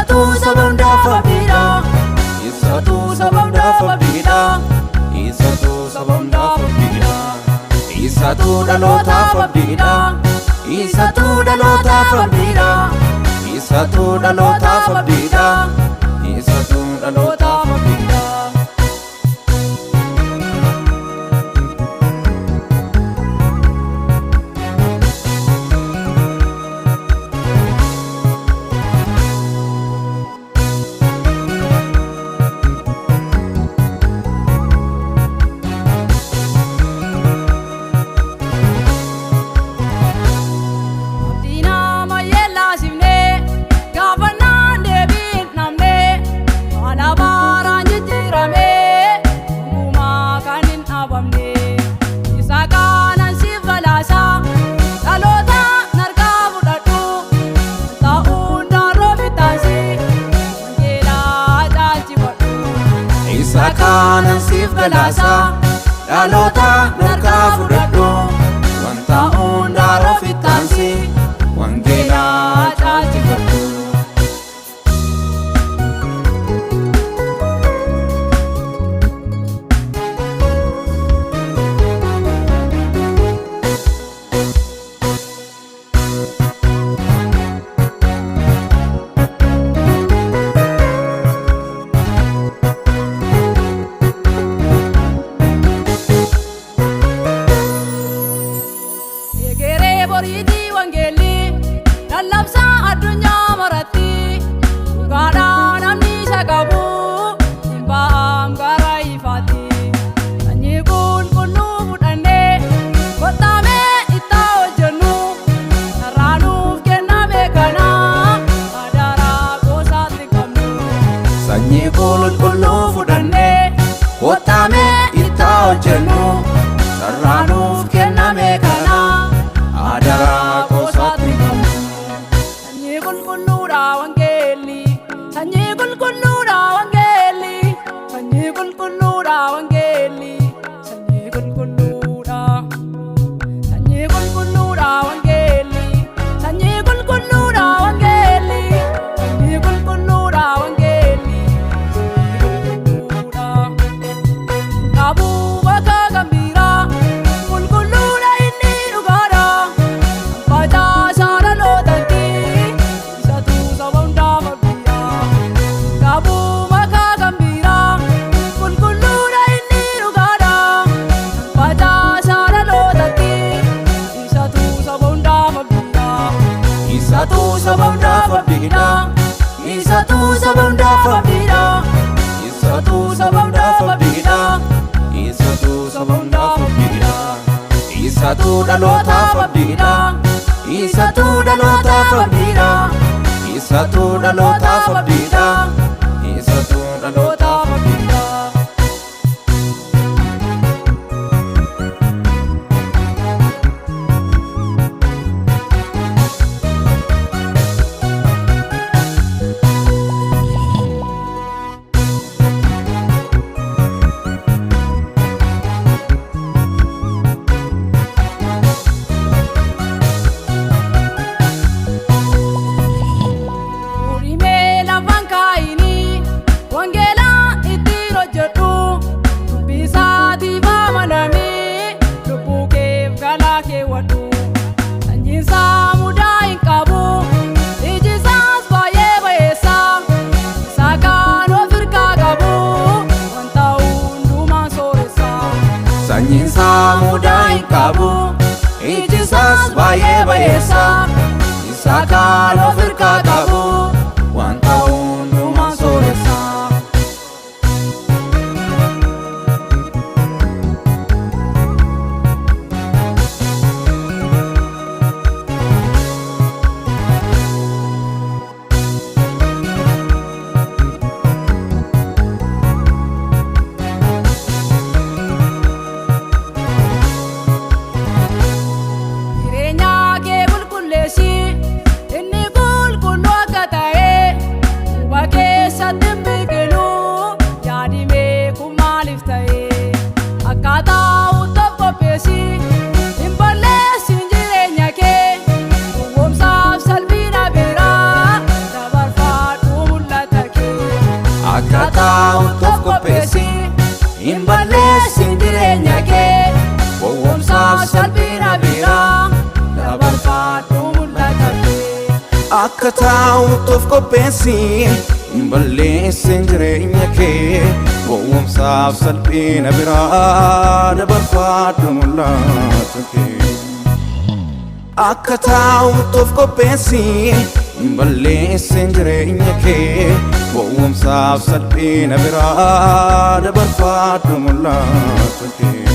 Isatu sabam dafa bida, Isatu sabam dafa bida, Isatu sabam dafa bida, Isatu dalota fabida, Isatu dalota fabida, Isatu dalota fabida, Isatu dalota fabida. Kanan sif galasa, dalota narka fudaddo, wanta unda rofitansi, wangela chachi fuddu. Boriti wangeli, lalapsa adunya marati, gada namni sagabu, imbam garai fati, anyikun kunu budane, kotame itao jenu, naranu kena bekana, adara kosati kamu. Anyikun kunu budane, kotame itao jenu, naranu kena bekana. Adara kosati kamu. Sanyikun kunura wangeli, sanyikun kunura wangeli, sanyikun kunura wangeli, sanyikun kunura, sanyikun kunura wangeli, sanyikun kunura wangeli, sanyikun kunura wangeli, sanyikun kunura. Kabu baka gambira, kulkulura ini nugara. Isatu sabam dafa bida, Isatu sabam dafa bida, Isatu sabam dafa bida, Isatu sabam dafa bida, Isatu dalota fabida, Isatu dalota fabida, Isatu dalota fabida, Isatu dalota fabida. Sanyinsa muda ikabu, ijisas baye bayesa, isaka lo firka kabu, wanta undu mansoresa. Inni gul ta'uuf qopheessi balleessin jireenya kee gowwoomsaaf salphina biraa dabarfadhu mul'ata kee akka ta'uuf qopheessi balleessin jireenya kee gowwoomsaaf salphina biraa dabarfadhu mul'ata kee